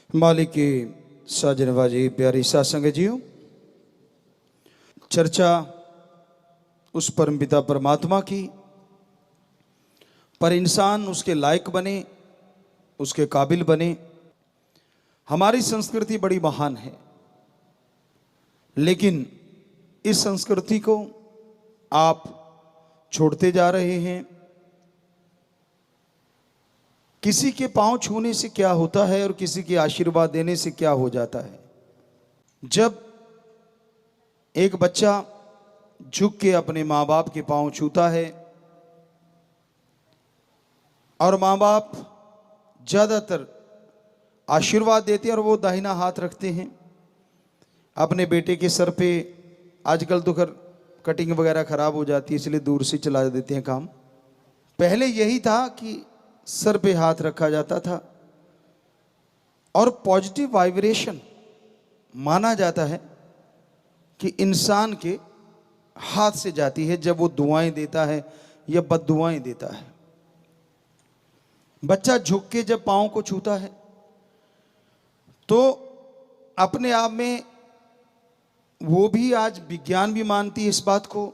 मालिक की साजनबाजी प्यारी सासंग जीव, चर्चा उस परमपिता परमात्मा की, पर इंसान उसके लायक बने, उसके काबिल बने। हमारी संस्कृति बड़ी महान है, लेकिन इस संस्कृति को आप छोड़ते जा रहे हैं। किसी के पांव छूने से क्या होता है और किसी के आशीर्वाद देने से क्या हो जाता है। जब एक बच्चा झुक के अपने माँ बाप के पांव छूता है और माँ बाप ज़्यादातर आशीर्वाद देते हैं और वो दाहिना हाथ रखते हैं अपने बेटे के सर पे। आजकल तो खैर कटिंग वगैरह ख़राब हो जाती है, इसलिए दूर से चला देते हैं काम। पहले यही था कि सर पे हाथ रखा जाता था और पॉजिटिव वाइब्रेशन माना जाता है कि इंसान के हाथ से जाती है जब वो दुआएं देता है या बद्दुआएं देता है। बच्चा झुक के जब पाँव को छूता है तो अपने आप में वो भी, आज विज्ञान भी मानती है इस बात को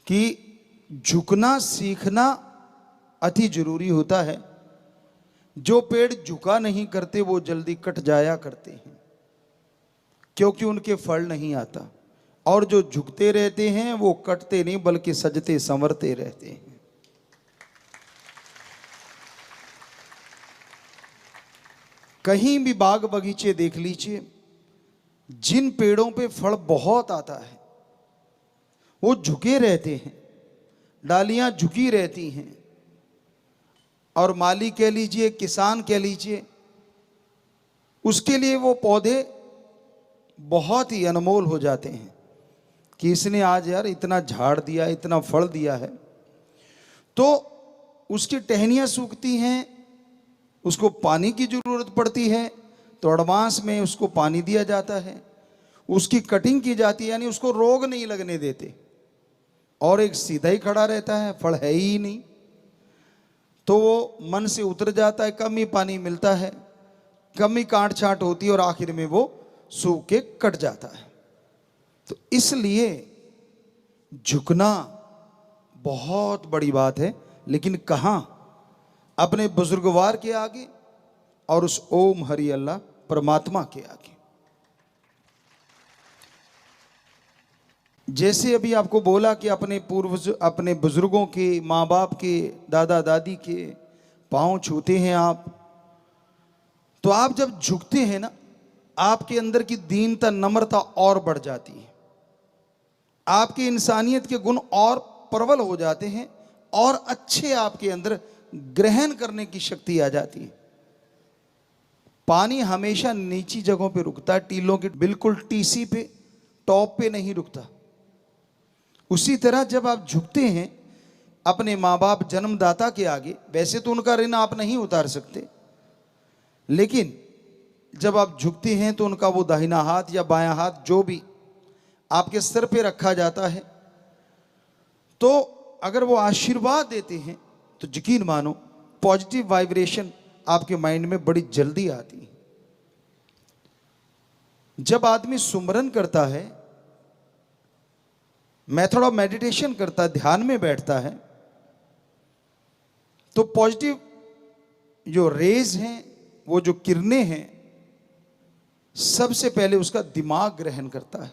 कि झुकना सीखना अति जरूरी होता है। जो पेड़ झुका नहीं करते वो जल्दी कट जाया करते हैं, क्योंकि उनके फल नहीं आता। और जो झुकते रहते हैं वो कटते नहीं बल्कि सजते संवरते रहते हैं। कहीं भी बाग बगीचे देख लीजिए, जिन पेड़ों पे फल बहुत आता है वो झुके रहते हैं, डालियां झुकी रहती हैं। और माली कह लीजिए, किसान कह लीजिए, उसके लिए वो पौधे बहुत ही अनमोल हो जाते हैं कि इसने आज यार इतना झाड़ दिया, इतना फल दिया है। तो उसकी टहनियाँ सूखती हैं, उसको पानी की ज़रूरत पड़ती है, तो एडवांस में उसको पानी दिया जाता है, उसकी कटिंग की जाती है, यानी उसको रोग नहीं लगने देते। और एक सीधा ही खड़ा रहता है, फल है ही नहीं, तो वो मन से उतर जाता है। कम ही पानी मिलता है, कम ही काट छाट होती है और आखिर में वो सूख के कट जाता है। तो इसलिए झुकना बहुत बड़ी बात है, लेकिन कहाँ? अपने बुजुर्गवार के आगे और उस ओम हरि अल्लाह परमात्मा के आगे। जैसे अभी आपको बोला कि अपने पूर्वज, अपने बुजुर्गों के, माँ बाप के, दादा दादी के पाँव छूते हैं आप, तो आप जब झुकते हैं ना, आपके अंदर की दीनता, नम्रता और बढ़ जाती है। आपकी इंसानियत के गुण और प्रबल हो जाते हैं और अच्छे आपके अंदर ग्रहण करने की शक्ति आ जाती है। पानी हमेशा नीची जगहों पे रुकता है, टीलों के बिल्कुल टीसी पे, टॉप पे नहीं रुकता। उसी तरह जब आप झुकते हैं अपने माँ बाप जन्मदाता के आगे, वैसे तो उनका ऋण आप नहीं उतार सकते, लेकिन जब आप झुकते हैं तो उनका वो दाहिना हाथ या बायां हाथ जो भी आपके सर पे रखा जाता है, तो अगर वो आशीर्वाद देते हैं तो यकीन मानो पॉजिटिव वाइब्रेशन आपके माइंड में बड़ी जल्दी आती है। जब आदमी सुमरन करता है, मेथड ऑफ मेडिटेशन करता है, ध्यान में बैठता है, तो पॉजिटिव जो रेज हैं, वो जो किरणें हैं, सबसे पहले उसका दिमाग ग्रहण करता है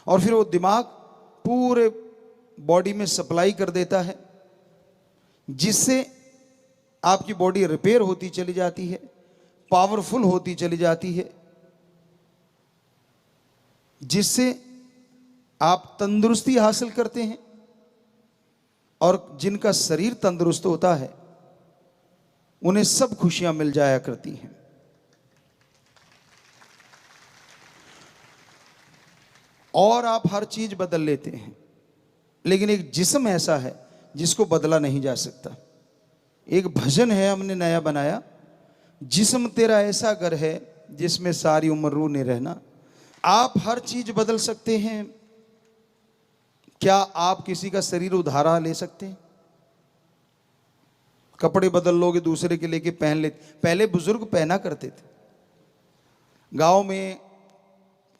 और फिर वो दिमाग पूरे बॉडी में सप्लाई कर देता है, जिससे आपकी बॉडी रिपेयर होती चली जाती है, पावरफुल होती चली जाती है, जिससे आप तंदुरुस्ती हासिल करते हैं। और जिनका शरीर तंदुरुस्त होता है उन्हें सब खुशियां मिल जाया करती हैं। और आप हर चीज बदल लेते हैं, लेकिन एक जिस्म ऐसा है जिसको बदला नहीं जा सकता। एक भजन है हमने नया बनाया, जिस्म तेरा ऐसा घर है जिसमें सारी उम्र रूने रहना। आप हर चीज बदल सकते हैं। क्या आप किसी का शरीर उधारा ले सकते हैं? कपड़े बदल लोगे दूसरे के लेके पहन लेते। पहले बुजुर्ग पहना करते थे। गांव में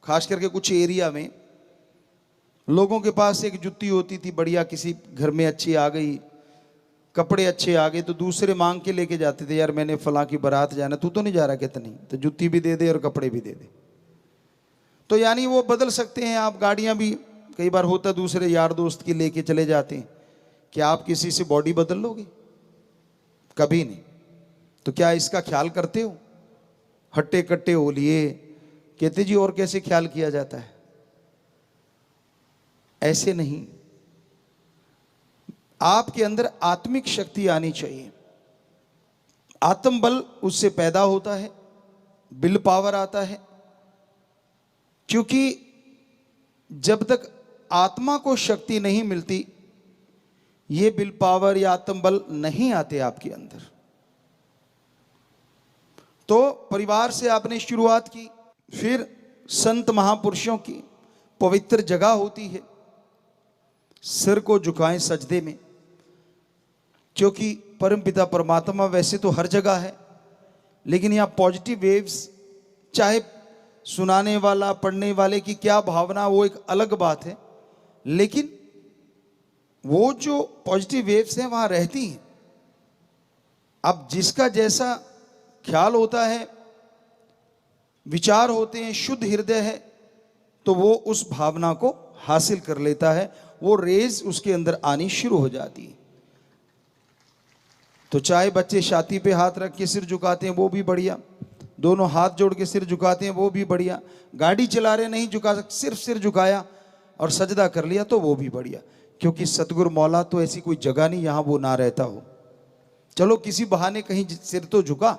खास करके कुछ एरिया में लोगों के पास एक जुत्ती होती थी बढ़िया, किसी घर में अच्छी आ गई, कपड़े अच्छे आ गए तो दूसरे मांग के लेके जाते थे, यार मैंने फलां की बारात जाना, तू तो नहीं जा रहा, कहते नहीं, तो जुत्ती भी दे दे और कपड़े भी दे दे। तो यानी वो बदल सकते हैं आप। गाड़ियां भी कई बार होता दूसरे यार दोस्त की लेके चले जाते हैं। क्या आप किसी से बॉडी बदल लोगे? कभी नहीं। तो क्या इसका ख्याल करते हो? हट्टे कट्टे हो लिए, कहते जी और कैसे ख्याल किया जाता है? ऐसे नहीं। आपके अंदर आत्मिक शक्ति आनी चाहिए। आत्मबल उससे पैदा होता है, विल पावर आता है। क्योंकि जब तक आत्मा को शक्ति नहीं मिलती, ये विल पावर या आत्मबल नहीं आते आपके अंदर। तो परिवार से आपने शुरुआत की, फिर संत महापुरुषों की पवित्र जगह होती है, सिर को झुकाएं सजदे में, क्योंकि परमपिता परमात्मा वैसे तो हर जगह है, लेकिन यहाँ पॉजिटिव वेव्स, चाहे सुनाने वाला पढ़ने वाले की क्या भावना वो एक अलग बात है, लेकिन वो जो पॉजिटिव वेव्स हैं वहाँ रहती हैं। अब जिसका जैसा ख्याल होता है, विचार होते हैं, शुद्ध हृदय है, तो वो उस भावना को हासिल कर लेता है, वो रेज उसके अंदर आनी शुरू हो जाती है। तो चाहे बच्चे छाती पे हाथ रख के सिर झुकाते हैं वो भी बढ़िया, दोनों हाथ जोड़ के सिर झुकाते हैं वो भी बढ़िया, गाड़ी चला रहे नहीं झुका सकते, सिर्फ सिर झुकाया और सजदा कर लिया तो वो भी बढ़िया। क्योंकि सतगुरु मौला तो ऐसी कोई जगह नहीं यहाँ वो ना रहता हो। चलो किसी बहाने कहीं सिर तो झुका,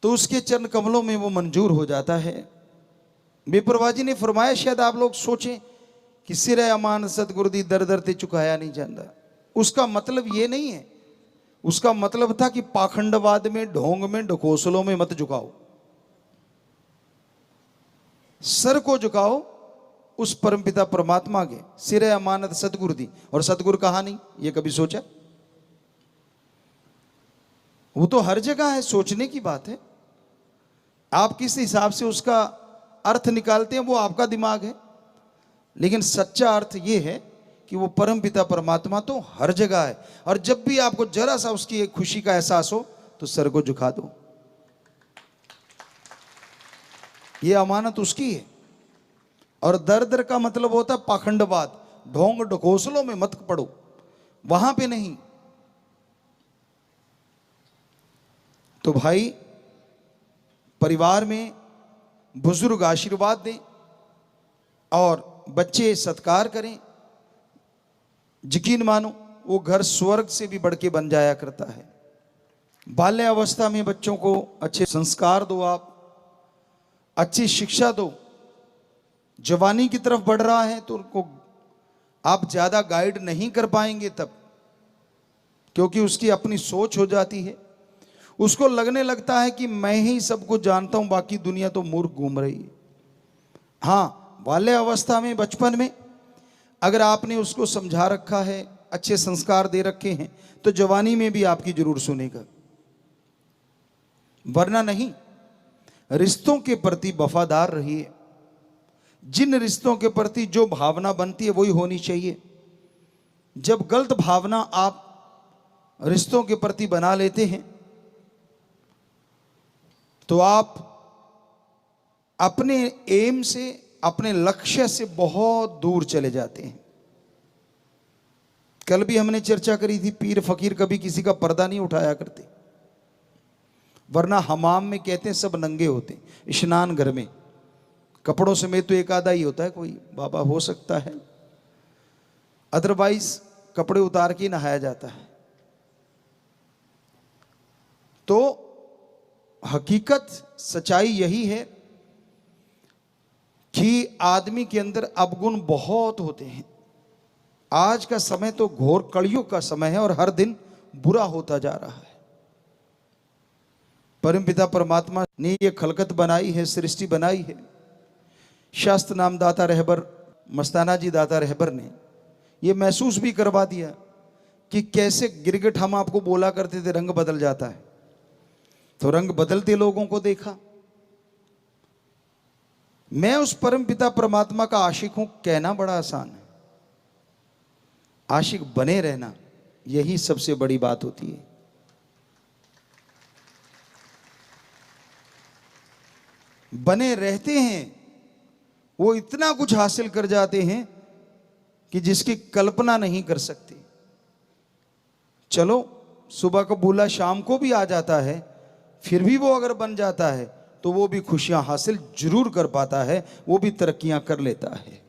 तो उसके चरण कमलों में वो मंजूर हो जाता है। बेपरवाह जी ने फरमाया, शायद आप लोग सोचें कि सिर अमान सतगुरु दी दर दर ते चुकाया नहीं जाता। उसका मतलब ये नहीं है, उसका मतलब था कि पाखंडवाद में, ढोंग में, ढकोसलों में मत झुकाओ, सर को झुकाओ उस परमपिता परमात्मा के। सिर अमानत सतगुरु दी, और सतगुरु कहा नहीं, ये कभी सोचा? वो तो हर जगह है, सोचने की बात है। आप किस हिसाब से उसका अर्थ निकालते हैं वो आपका दिमाग है, लेकिन सच्चा अर्थ ये है कि वो परमपिता परमात्मा तो हर जगह है। और जब भी आपको जरा सा उसकी एक खुशी का एहसास हो तो सर को झुका दो, ये अमानत उसकी है। और दर दर का मतलब होता है पाखंडवाद, ढोंग ढकोसलों में मत पड़ो, वहां पे नहीं। तो भाई परिवार में बुजुर्ग आशीर्वाद दें और बच्चे सत्कार करें, यकीन मानो वो घर स्वर्ग से भी बढ़ के बन जाया करता है। बाल्य अवस्था में बच्चों को अच्छे संस्कार दो, आप अच्छी शिक्षा दो। जवानी की तरफ बढ़ रहा है तो उनको आप ज्यादा गाइड नहीं कर पाएंगे तब, क्योंकि उसकी अपनी सोच हो जाती है। उसको लगने लगता है कि मैं ही सब कुछ जानता हूं, बाकी दुनिया तो मूर्ख घूम रही है। हाँ, बाल्य अवस्था में, बचपन में अगर आपने उसको समझा रखा है, अच्छे संस्कार दे रखे हैं, तो जवानी में भी आपकी जरूर सुनेगा, वरना नहीं। रिश्तों के प्रति वफादार रहिए। जिन रिश्तों के प्रति जो भावना बनती है वही होनी चाहिए। जब गलत भावना आप रिश्तों के प्रति बना लेते हैं तो आप अपने एम से, अपने लक्ष्य से बहुत दूर चले जाते हैं। कल भी हमने चर्चा करी थी, पीर फकीर कभी किसी का पर्दा नहीं उठाया करते, वरना हमाम में कहते हैं सब नंगे होते, स्नान घर में कपड़ों समेत तो एक आधा ही होता है, कोई बाबा हो सकता है, अदरवाइज कपड़े उतार के नहाया जाता है। तो हकीकत, सच्चाई यही है कि आदमी के अंदर अवगुण बहुत होते हैं। आज का समय तो घोर कलयुग का समय है और हर दिन बुरा होता जा रहा है। परमपिता परमात्मा ने ये खलकत बनाई है, सृष्टि बनाई है। शास्त्र नाम दाता रहबर, मस्ताना जी दाता रहबर ने ये महसूस भी करवा दिया कि कैसे गिरगिट हम आपको बोला करते थे रंग बदल जाता है, तो रंग बदलते लोगों को देखा। मैं उस परम पिता परमात्मा का आशिक हूं, कहना बड़ा आसान है, आशिक बने रहना यही सबसे बड़ी बात होती है। बने रहते हैं वो इतना कुछ हासिल कर जाते हैं कि जिसकी कल्पना नहीं कर सकते। चलो सुबह को बोला शाम को भी आ जाता है, फिर भी वो अगर बन जाता है तो वो भी खुशियां हासिल जरूर कर पाता है, वो भी तरक्कियां कर लेता है।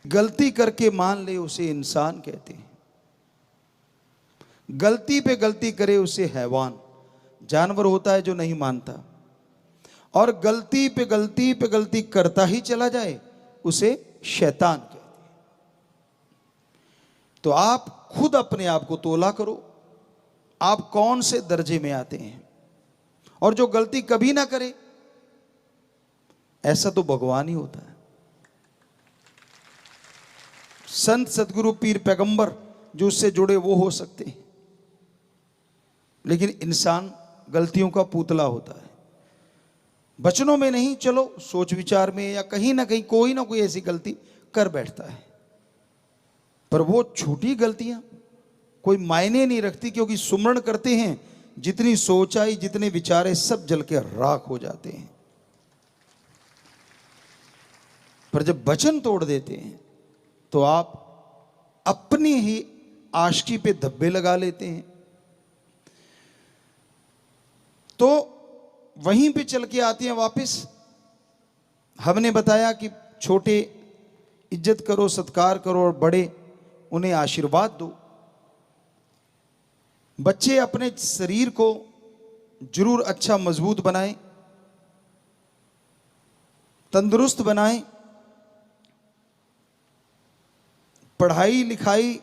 गलती करके मान ले उसे इंसान कहते हैं, गलती पे गलती करे उसे हैवान, जानवर होता है जो नहीं मानता, और गलती पे गलती पे गलती करता ही चला जाए उसे शैतान कहते हैं। तो आप खुद अपने आप को तोला करो, आप कौन से दर्जे में आते हैं। और जो गलती कभी ना करे ऐसा तो भगवान ही होता है। संत सदगुरु पीर पैगंबर जो उससे जुड़े वो हो सकते हैं, लेकिन इंसान गलतियों का पुतला होता है। वचनों में नहीं, चलो सोच विचार में या कहीं ना कहीं कोई ना कोई ऐसी गलती कर बैठता है, पर वो छोटी गलतियां कोई मायने नहीं रखती, क्योंकि सुमरण करते हैं जितनी सोच आई जितने विचारे सब जल के राख हो जाते हैं। पर जब वचन तोड़ देते हैं तो आप अपनी ही आशिकी पे धब्बे लगा लेते हैं। तो वहीं पे चल के आते हैं वापस। हमने बताया कि छोटे इज्जत करो, सत्कार करो, और बड़े उन्हें आशीर्वाद दो। बच्चे अपने शरीर को जरूर अच्छा मजबूत बनाएं, तंदुरुस्त बनाएं। पढ़ाई लिखाई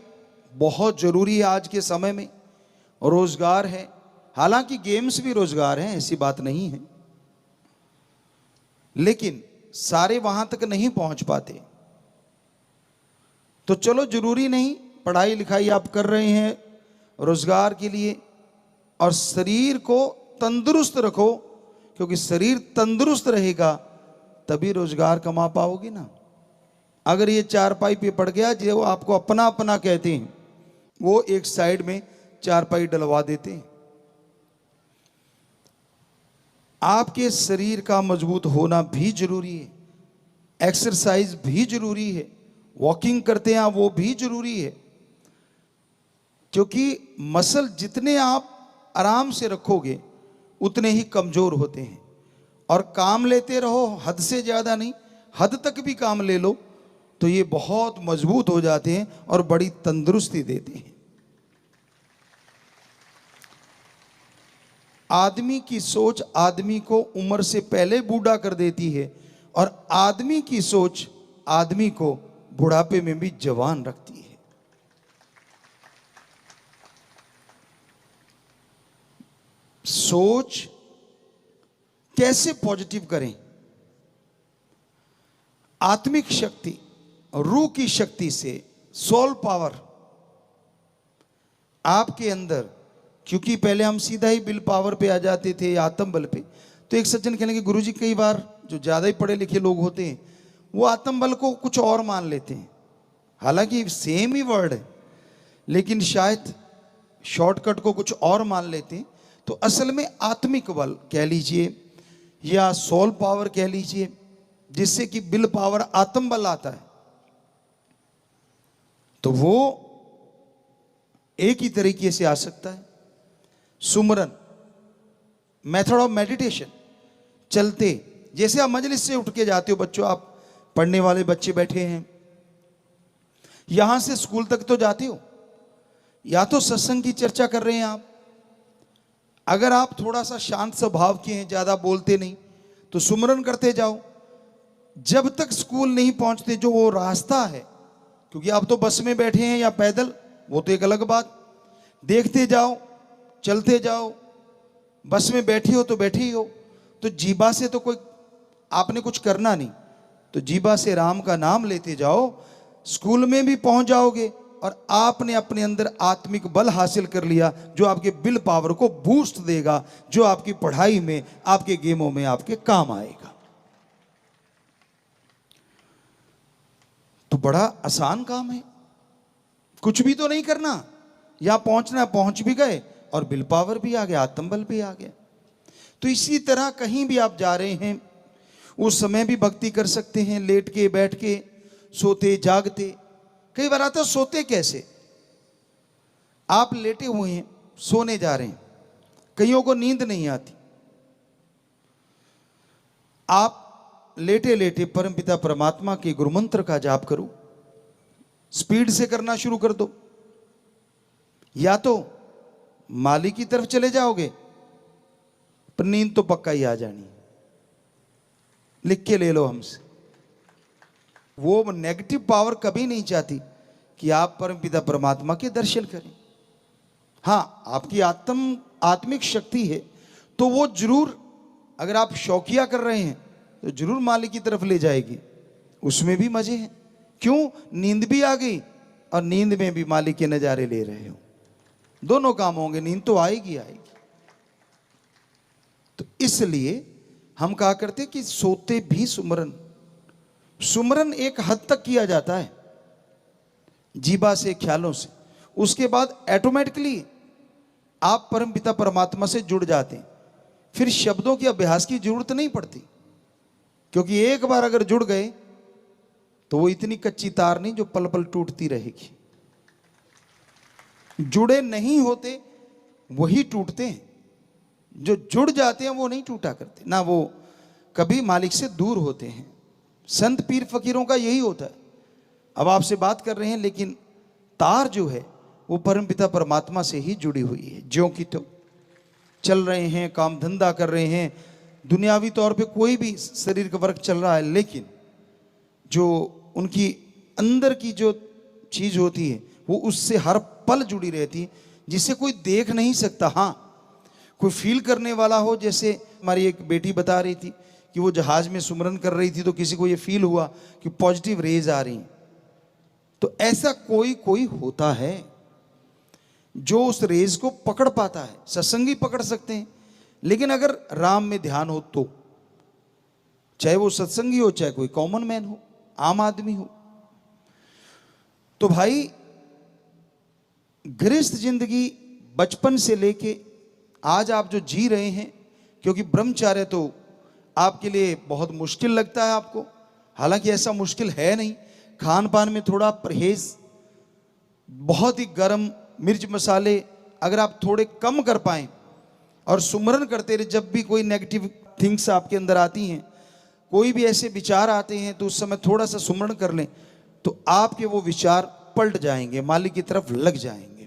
बहुत जरूरी है आज के समय में, रोजगार है, हालांकि गेम्स भी रोजगार है, ऐसी बात नहीं है, लेकिन सारे वहां तक नहीं पहुंच पाते। तो चलो जरूरी नहीं, पढ़ाई लिखाई आप कर रहे हैं रोजगार के लिए, और शरीर को तंदुरुस्त रखो, क्योंकि शरीर तंदुरुस्त रहेगा तभी रोजगार कमा पाओगे ना। अगर ये चारपाई पे पड़ गया, जो आपको अपना अपना कहते हैं, वो एक साइड में चारपाई डलवा देते हैं। आपके शरीर का मजबूत होना भी जरूरी है, एक्सरसाइज भी जरूरी है, वॉकिंग करते हैं वो भी जरूरी है, क्योंकि मसल जितने आप आराम से रखोगे उतने ही कमजोर होते हैं। और काम लेते रहो, हद से ज्यादा नहीं, हद तक भी काम ले लो तो ये बहुत मजबूत हो जाते हैं और बड़ी तंदुरुस्ती देते हैं। आदमी की सोच आदमी को उम्र से पहले बूढ़ा कर देती है, और आदमी की सोच आदमी को बुढ़ापे में भी जवान रखती है। सोच कैसे पॉजिटिव करें? आत्मिक शक्ति, रूह की शक्ति से, सोल पावर आपके अंदर, क्योंकि पहले हम सीधा ही विल पावर पे आ जाते थे, आत्म बल पे। तो एक सज्जन कहने के गुरुजी कई बार जो ज्यादा ही पढ़े लिखे लोग होते हैं वो आत्म बल को कुछ और मान लेते हैं, हालांकि सेम ही वर्ड है, लेकिन शायद शॉर्टकट को कुछ और मान लेते हैं। तो असल में आत्मिक बल कह लीजिए या सोल पावर कह लीजिए, जिससे कि विल पावर आत्म बल आता है, तो वो एक ही तरीके से आ सकता है। सुमरन, मेथड ऑफ मेडिटेशन, चलते, जैसे आप मजलिस से उठ के जाते हो, बच्चों आप पढ़ने वाले बच्चे बैठे हैं, यहां से स्कूल तक तो जाते हो, या तो सत्संग की चर्चा कर रहे हैं आप। अगर आप थोड़ा सा शांत स्वभाव के हैं, ज्यादा बोलते नहीं, तो सुमरन करते जाओ जब तक स्कूल नहीं पहुंचते। जो वो रास्ता है, क्योंकि आप तो बस में बैठे हैं या पैदल, वो तो एक अलग बात, देखते जाओ, चलते जाओ। बस में बैठी हो तो बैठी ही हो, तो जीभा से तो कोई आपने कुछ करना नहीं, तो जीभा से राम का नाम लेते जाओ, स्कूल में भी पहुंच जाओगे और आपने अपने अंदर आत्मिक बल हासिल कर लिया जो आपके विल पावर को बूस्ट देगा, जो आपकी पढ़ाई में, आपके गेमों में आपके काम आएगा। तो बड़ा आसान काम है, कुछ भी तो नहीं करना, यहां पहुंचना, पहुंच भी गए और विल पावर भी आ गया, आत्मबल भी आ गया। तो इसी तरह कहीं भी आप जा रहे हैं उस समय भी भक्ति कर सकते हैं, लेट के, बैठ के, सोते जागते। कई बार आता सोते कैसे, आप लेटे हुए हैं, सोने जा रहे हैं, कईयों को नींद नहीं आती, आप लेटे लेटे परमपिता परमात्मा के गुरु मंत्र का जाप करो, स्पीड से करना शुरू कर दो। या तो मालिक की तरफ चले जाओगे, पर नींद तो पक्का ही आ जानी, लिख के ले लो हमसे। वो नेगेटिव पावर कभी नहीं चाहती कि आप परमपिता परमात्मा के दर्शन करें। हां, आपकी आत्मिक शक्ति है तो वो जरूर, अगर आप शौकिया कर रहे हैं तो जरूर मालिक की तरफ ले जाएगी, उसमें भी मजे हैं। क्यों, नींद भी आ गई और नींद में भी मालिक के नजारे ले रहे हो, दोनों काम होंगे, नींद तो आएगी आएगी। तो इसलिए हम कहा करते कि सोते भी सुमरन, सुमरन एक हद तक किया जाता है जीवा से, ख्यालों से, उसके बाद ऑटोमेटिकली आप परमपिता परमात्मा से जुड़ जाते हैं, फिर शब्दों के अभ्यास की जरूरत नहीं पड़ती, क्योंकि एक बार अगर जुड़ गए तो वो इतनी कच्ची तार नहीं जो पल पल टूटती रहेगी। जुड़े नहीं होते वही टूटते हैं, जो जुड़ जाते हैं वो नहीं टूटा करते ना, वो कभी मालिक से दूर होते हैं। संत पीर फकीरों का यही होता है। अब आपसे बात कर रहे हैं लेकिन तार जो है वो परमपिता परमात्मा से ही जुड़ी हुई है। ज्यों की तो चल रहे हैं, काम धंधा कर रहे हैं, दुनियावी तौर पे कोई भी शरीर का वर्क चल रहा है, लेकिन जो उनकी अंदर की जो चीज होती है वो उससे हर पल जुड़ी रहती है, जिसे कोई देख नहीं सकता। हाँ, कोई फील करने वाला हो, जैसे हमारी एक बेटी बता रही थी कि वो जहाज में सुमरन कर रही थी तो किसी को ये फील हुआ कि पॉजिटिव रेज आ रही हैं। तो ऐसा कोई कोई होता है जो उस रेज को पकड़ पाता है। सत्संगी पकड़ सकते हैं, लेकिन अगर राम में ध्यान हो तो, चाहे वो सत्संगी हो, चाहे कोई कॉमन मैन हो, आम आदमी हो। तो भाई गृहस्थ जिंदगी बचपन से लेके आज आप जो जी रहे हैं, क्योंकि ब्रह्मचार्य तो आपके लिए बहुत मुश्किल लगता है आपको, हालांकि ऐसा मुश्किल है नहीं। खान पान में थोड़ा परहेज, बहुत ही गर्म मिर्च मसाले अगर आप थोड़े कम कर पाएं और सुमरन करते रहे, जब भी कोई नेगेटिव थिंग्स आपके अंदर आती हैं, कोई भी ऐसे विचार आते हैं, तो उस समय थोड़ा सा सुमरन कर लें तो आपके वो विचार पलट जाएंगे, मालिक की तरफ लग जाएंगे।